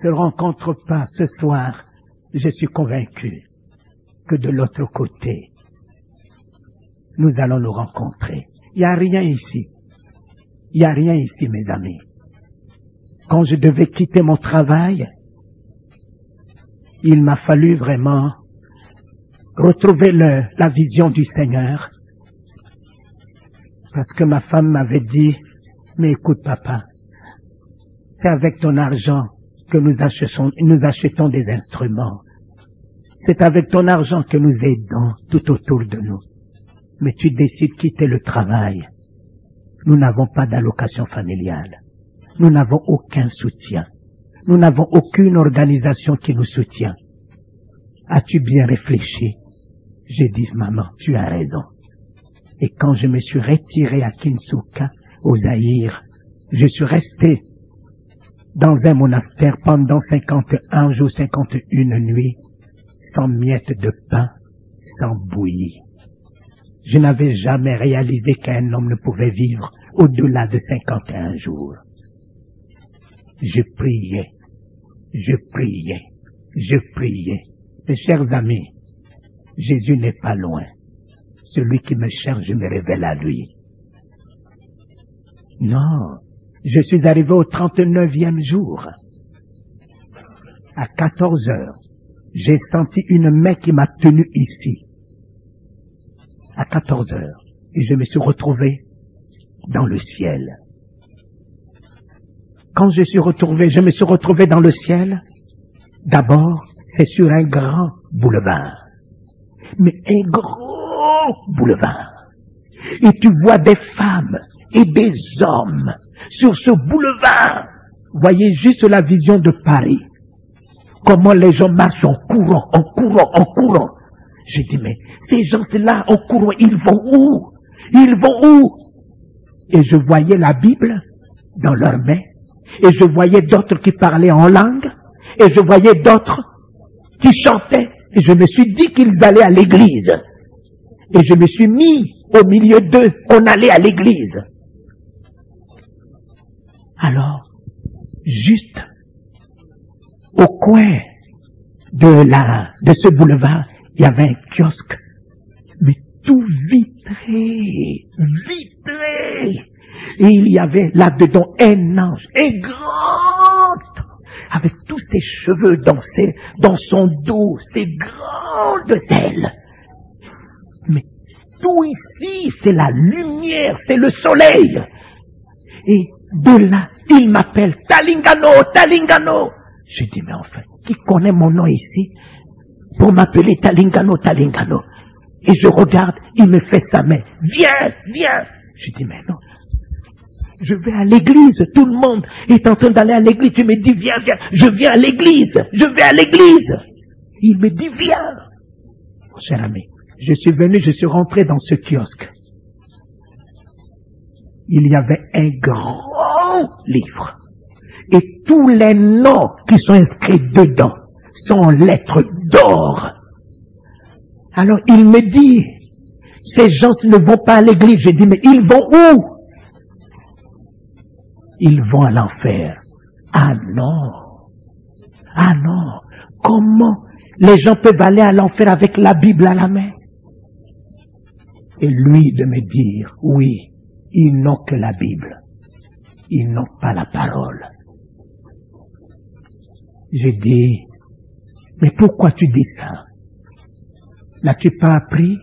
se rencontrent pas ce soir, je suis convaincu que de l'autre côté, nous allons nous rencontrer. Il n'y a rien ici. Il n'y a rien ici, mes amis. Quand je devais quitter mon travail, il m'a fallu vraiment retrouver la vision du Seigneur. Parce que ma femme m'avait dit, mais écoute papa, c'est avec ton argent que nous achetons des instruments. C'est avec ton argent que nous aidons tout autour de nous. Mais tu décides de quitter le travail. Nous n'avons pas d'allocation familiale. Nous n'avons aucun soutien. Nous n'avons aucune organisation qui nous soutient. As-tu bien réfléchi? J'ai dit, maman, tu as raison. Et quand je me suis retiré à Kinsuka, au Zaïre, je suis resté dans un monastère pendant 51 jours, 51 nuits, sans miettes de pain, sans bouillie. Je n'avais jamais réalisé qu'un homme ne pouvait vivre au-delà de 51 jours. Je priais, je priais, je priais. Mes chers amis, Jésus n'est pas loin. Celui qui me cherche, je me révèle à lui. Non, je suis arrivé au 39e jour. À 14 heures, j'ai senti une main qui m'a tenu ici. À 14 heures, et je me suis retrouvé dans le ciel. Quand je me suis retrouvé dans le ciel, d'abord, c'est sur un grand boulevard. Mais un grand boulevard. Et tu vois des femmes et des hommes sur ce boulevard. Voyez juste la vision de Paris. Comment les gens marchent en courant, en courant, en courant. J'ai dit, mais ces gens-là en courant, ils vont où? Ils vont où? Et je voyais la Bible dans leurs mains. Et je voyais d'autres qui parlaient en langue. Et je voyais d'autres qui chantaient. Et je me suis dit qu'ils allaient à l'église. Et je me suis mis au milieu d'eux. On allait à l'église. Alors, juste au coin de ce boulevard, il y avait un kiosque, mais tout vitré, vitré. Et il y avait là-dedans un ange, un grand, avec tous ses cheveux dans son dos, ses grandes ailes. Mais tout ici, c'est la lumière, c'est le soleil. Et de là, il m'appelle Talingano, Talingano. Je dis, mais enfin, qui connaît mon nom ici pour m'appeler Talingano, Talingano? Et je regarde, il me fait sa main. Viens, viens. Je dis, mais non. Je vais à l'église. Tout le monde est en train d'aller à l'église. Tu me dis, viens, viens. Je viens à l'église. Je vais à l'église. Il me dit, viens. Mon cher ami, je suis venu, je suis rentré dans ce kiosque. Il y avait un grand livre. Et tous les noms qui sont inscrits dedans sont en lettres d'or. Alors il me dit, ces gens ne vont pas à l'église. Je dis, mais ils vont où? Ils vont à l'enfer. Ah non. Ah non. Comment les gens peuvent aller à l'enfer avec la Bible à la main? Et lui de me dire, oui, ils n'ont que la Bible. Ils n'ont pas la parole. J'ai dit, mais pourquoi tu dis ça? N'as-tu pas appris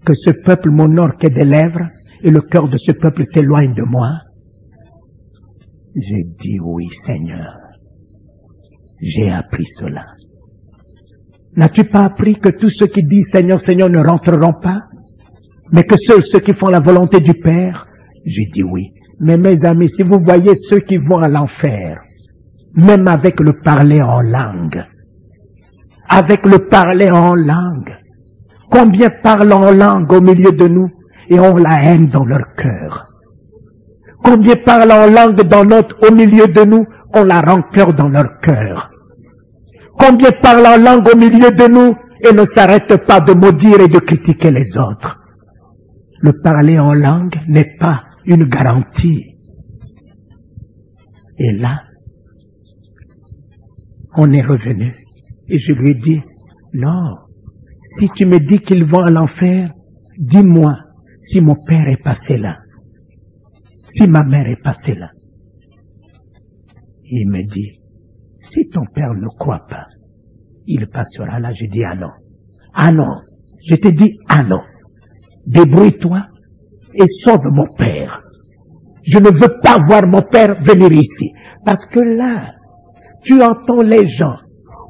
que ce peuple m'honore que des lèvres et le cœur de ce peuple s'éloigne de moi? J'ai dit, oui, Seigneur. J'ai appris cela. N'as-tu pas appris que tous ceux qui disent Seigneur, Seigneur ne rentreront pas, mais que seuls ceux qui font la volonté du Père? J'ai dit oui. Mais mes amis, si vous voyez ceux qui vont à l'enfer, même avec le parler en langue, avec le parler en langue, combien parlent en langue au milieu de nous et ont la haine dans leur cœur? Combien parlent en langue au milieu de nous ont la rancœur dans leur cœur? Combien parlent en langue au milieu de nous et ne s'arrêtent pas de maudire et de critiquer les autres? Le parler en langue n'est pas une garantie. Et là, on est revenu. Et je lui ai dit, non, si tu me dis qu'ils vont à l'enfer, dis-moi si mon père est passé là, si ma mère est passée là. Il me dit, si ton père ne croit pas, il passera là. Je dis, ah non, ah non, je te dis, ah non, débrouille-toi et sauve mon père. Je ne veux pas voir mon père venir ici, parce que là, tu entends les gens.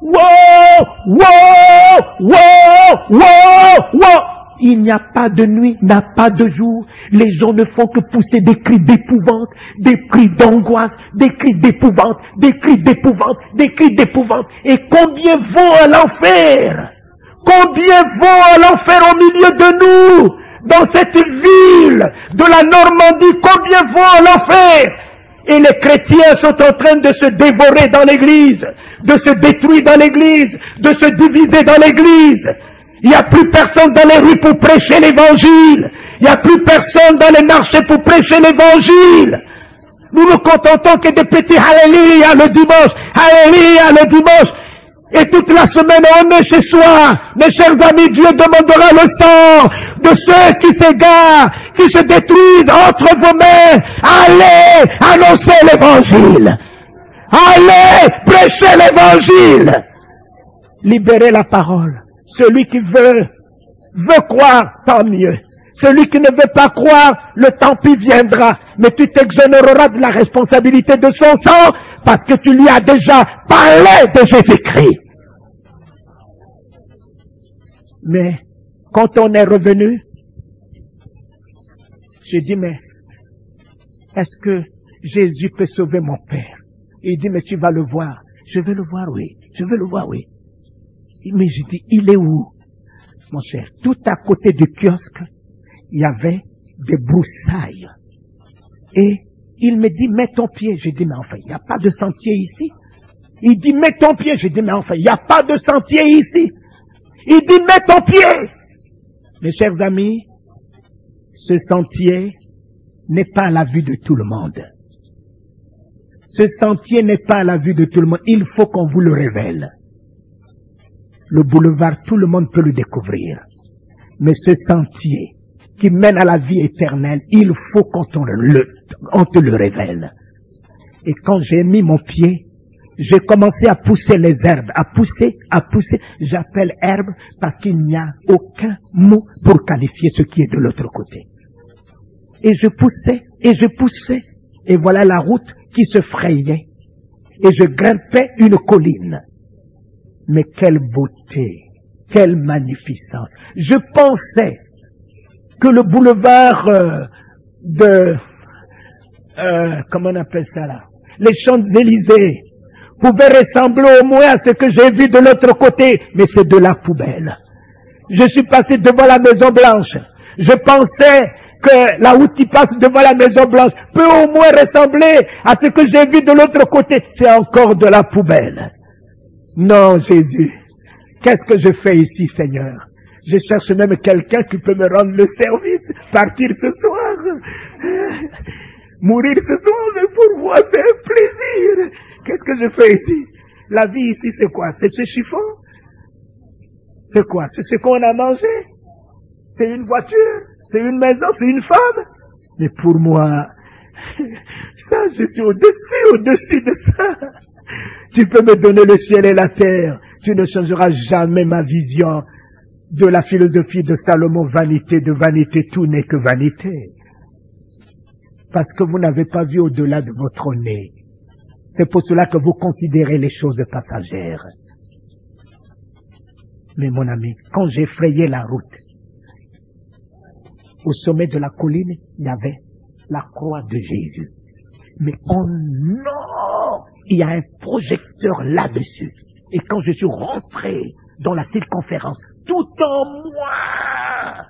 Wow, wow, wow, wow, wow. Il n'y a pas de nuit, il n'y a pas de jour. Les gens ne font que pousser des cris d'épouvante, des cris d'angoisse, des cris d'épouvante, des cris d'épouvante, des cris d'épouvante. Et combien vont à l'enfer? Combien vont à l'enfer au milieu de nous? Dans cette ville de la Normandie, combien vont à l'enfer? Et les chrétiens sont en train de se dévorer dans l'église, de se détruire dans l'église, de se diviser dans l'église. Il n'y a plus personne dans les rues pour prêcher l'évangile. Il n'y a plus personne dans les marchés pour prêcher l'évangile. Nous nous contentons que des petits alléluia le dimanche, alléluia le dimanche. Et toute la semaine, on est chez soi. Mes chers amis, Dieu demandera le sang de ceux qui s'égarent, qui se détruisent entre vos mains. Allez annoncer l'évangile. Allez prêcher l'évangile. Libérez la parole. Celui qui veut croire, tant mieux. Celui qui ne veut pas croire, le tant pis viendra. Mais tu t'exonéreras de la responsabilité de son sang, parce que tu lui as déjà parlé de Jésus-Christ. Mais, quand on est revenu, j'ai dit, mais, est-ce que Jésus peut sauver mon père? Il dit, mais tu vas le voir. Je vais le voir, oui. Je vais le voir, oui. Mais j'ai dit, il est où? Mon cher, tout à côté du kiosque, il y avait des broussailles. Et il me dit, mets ton pied. J'ai dit, mais enfin, il n'y a pas de sentier ici. Il dit, mets ton pied. J'ai dit, mais enfin, il n'y a pas de sentier ici. Il dit, mets ton pied. Mes chers amis, ce sentier n'est pas à la vue de tout le monde. Ce sentier n'est pas à la vue de tout le monde. Il faut qu'on vous le révèle. Le boulevard, tout le monde peut le découvrir. Mais ce sentier qui mène à la vie éternelle, il faut qu'on te le révèle. Et quand j'ai mis mon pied, j'ai commencé à pousser les herbes, à pousser. J'appelle herbe parce qu'il n'y a aucun mot pour qualifier ce qui est de l'autre côté. Et je poussais, et voilà la route qui se frayait. Et je grimpais une colline. Mais quelle beauté, quelle magnificence. Je pensais que le boulevard comment on appelle ça là, les Champs-Élysées, pouvait ressembler au moins à ce que j'ai vu de l'autre côté, mais c'est de la poubelle. Je suis passé devant la Maison Blanche. Je pensais que la route qui passe devant la Maison Blanche peut au moins ressembler à ce que j'ai vu de l'autre côté. C'est encore de la poubelle. Non, Jésus, qu'est-ce que je fais ici, Seigneur? Je cherche même quelqu'un qui peut me rendre le service, partir ce soir, mourir ce soir, mais pour moi c'est un plaisir. Qu'est-ce que je fais ici? La vie ici c'est quoi? C'est ce chiffon? C'est quoi? C'est ce qu'on a mangé? C'est une voiture? C'est une maison? C'est une femme? Mais pour moi, ça je suis au-dessus de ça. Tu peux me donner le ciel et la terre, tu ne changeras jamais ma vision de la philosophie de Salomon, vanité de vanité, tout n'est que vanité. Parce que vous n'avez pas vu au-delà de votre nez. C'est pour cela que vous considérez les choses passagères. Mais mon ami, quand j'ai frayé la route, au sommet de la colline, il y avait la croix de Jésus. Mais oh non! Il y a un projecteur là-dessus. Et quand je suis rentré dans la circonférence, tout en moi,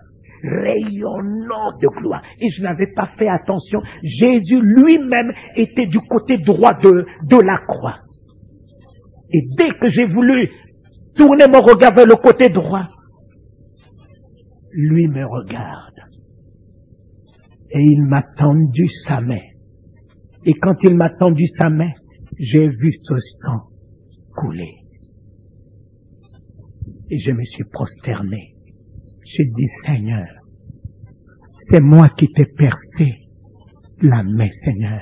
rayonnant de gloire. Et je n'avais pas fait attention. Jésus lui-même était du côté droit de la croix. Et dès que j'ai voulu tourner mon regard vers le côté droit, lui me regarde. Et il m'a tendu sa main. Et quand il m'a tendu sa main, j'ai vu ce sang coulé. Et je me suis prosterné. J'ai dit, Seigneur, c'est moi qui t'ai percé la main, Seigneur.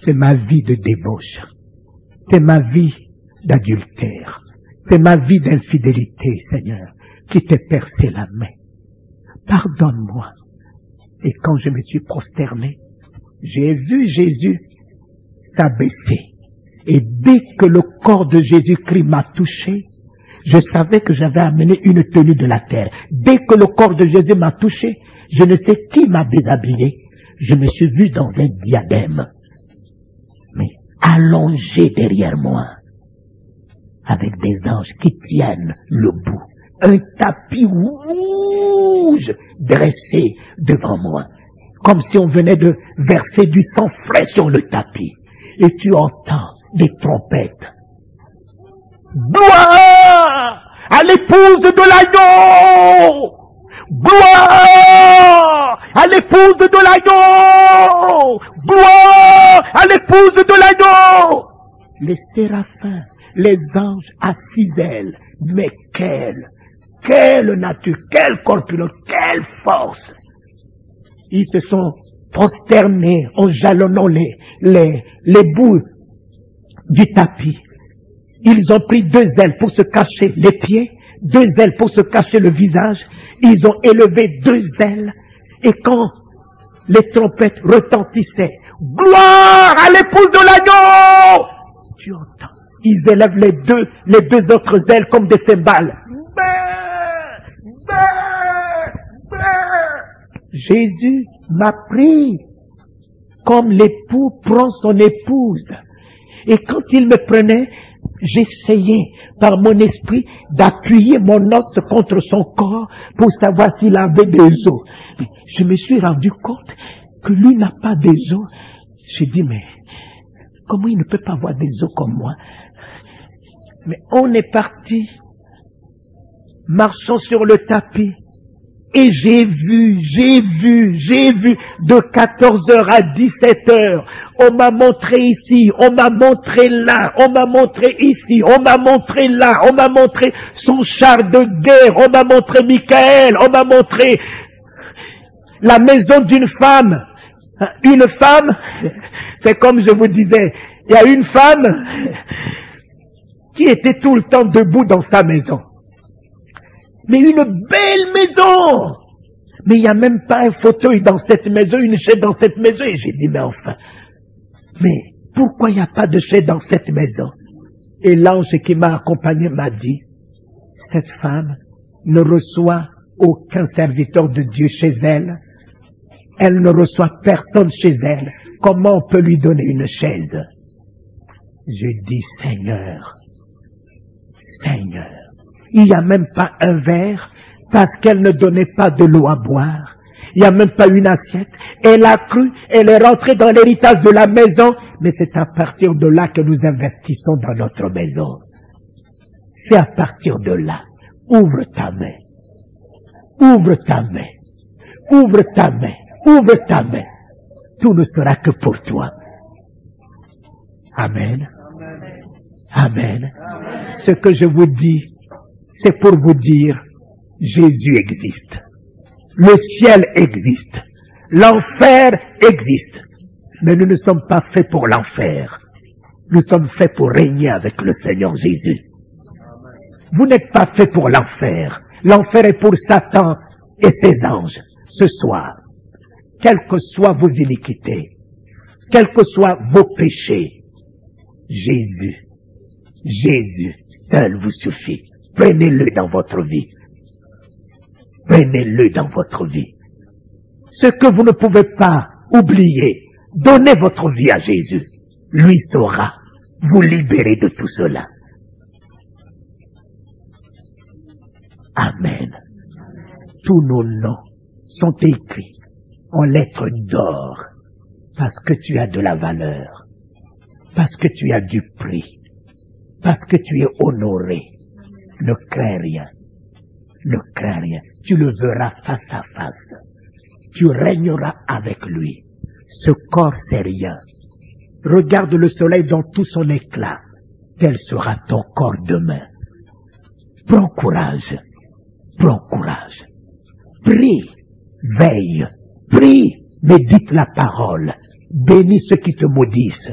C'est ma vie de débauche. C'est ma vie d'adultère. C'est ma vie d'infidélité, Seigneur, qui t'ai percé la main. Pardonne-moi. Et quand je me suis prosterné, j'ai vu Jésus s'abaisser. Et dès que le corps de Jésus-Christ m'a touché, je savais que j'avais amené une tenue de la terre. Dès que le corps de Jésus m'a touché, je ne sais qui m'a déshabillé. Je me suis vu dans un diadème, mais allongé derrière moi, avec des anges qui tiennent le bout. Un tapis rouge dressé devant moi, comme si on venait de verser du sang frais sur le tapis. Et tu entends des trompettes. Gloire à l'épouse de l'agneau! Gloire à l'épouse de l'agneau! Gloire à l'épouse de l'agneau! Les séraphins, les anges à 6 ailes, mais quelle nature, quelle corpulence, quelle force! Ils se sont prosternés en jalonnant les bouts du tapis. Ils ont pris 2 ailes pour se cacher les pieds, 2 ailes pour se cacher le visage. Ils ont élevé 2 ailes. Et quand les trompettes retentissaient, gloire à l'épouse de l'agneau! Tu entends, ils élèvent les deux autres ailes comme des cymbales. Jésus m'a pris comme l'époux prend son épouse. Et quand il me prenait, j'essayais par mon esprit d'appuyer mon os contre son corps pour savoir s'il avait des os. Je me suis rendu compte que lui n'a pas des os. J'ai dit, mais comment il ne peut pas avoir des os comme moi? Mais on est parti, marchant sur le tapis. Et j'ai vu, de 14h à 17h, on m'a montré ici, on m'a montré là, on m'a montré ici, on m'a montré là, on m'a montré son char de guerre, on m'a montré Michael, on m'a montré la maison d'une femme. Une femme, c'est comme je vous disais, il y a une femme qui était tout le temps debout dans sa maison. Mais une belle maison! Mais il n'y a même pas un fauteuil dans cette maison, une chaise dans cette maison. Et j'ai dit, mais enfin, mais pourquoi il n'y a pas de chaise dans cette maison? Et l'ange qui m'a accompagné m'a dit, cette femme ne reçoit aucun serviteur de Dieu chez elle. Elle ne reçoit personne chez elle. Comment on peut lui donner une chaise? Je dis, Seigneur, il n'y a même pas un verre parce qu'elle ne donnait pas de l'eau à boire. Il n'y a même pas une assiette. Elle a cru, elle est rentrée dans l'héritage de la maison, mais c'est à partir de là que nous investissons dans notre maison. C'est à partir de là. Ouvre ta main. Ouvre ta main. Ouvre ta main. Ouvre ta main. Tout ne sera que pour toi. Amen. Amen. Ce que je vous dis, c'est pour vous dire, Jésus existe. Le ciel existe. L'enfer existe. Mais nous ne sommes pas faits pour l'enfer. Nous sommes faits pour régner avec le Seigneur Jésus. Vous n'êtes pas faits pour l'enfer. L'enfer est pour Satan et ses anges. Ce soir, quelles que soient vos iniquités, quels que soient vos péchés, Jésus seul vous suffit. Prenez-le dans votre vie. Prenez-le dans votre vie. Ce que vous ne pouvez pas oublier, donnez votre vie à Jésus. Lui saura vous libérer de tout cela. Amen. Tous nos noms sont écrits en lettres d'or parce que tu as de la valeur, parce que tu as du prix, parce que tu es honoré. Ne crains rien. Ne crains rien. Tu le verras face à face. Tu régneras avec lui. Ce corps, c'est rien. Regarde le soleil dans tout son éclat. tel sera ton corps demain. Prends courage, prends courage. Prie, veille, prie, médite la parole. Bénis ceux qui te maudissent.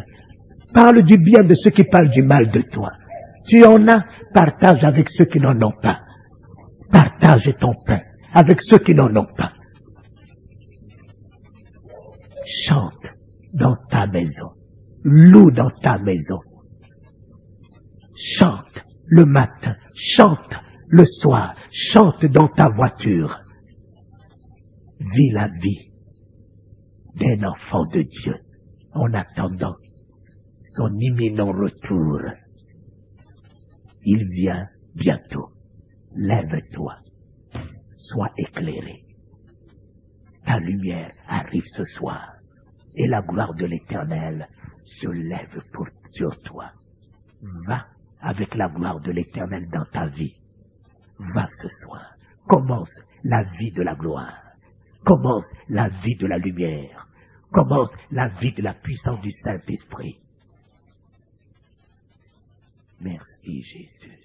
Parle du bien de ceux qui parlent du mal de toi. Tu en as, partage avec ceux qui n'en ont pas. Partage ton pain avec ceux qui n'en ont pas. Chante dans ta maison. Loue dans ta maison. Chante le matin, chante le soir, chante dans ta voiture. Vis la vie d'un enfant de Dieu en attendant son imminent retour. Il vient bientôt. Lève-toi, sois éclairé. Ta lumière arrive ce soir et la gloire de l'Éternel se lève sur toi. Va avec la gloire de l'Éternel dans ta vie. Va ce soir. Commence la vie de la gloire. Commence la vie de la lumière. Commence la vie de la puissance du Saint-Esprit. Merci Jésus.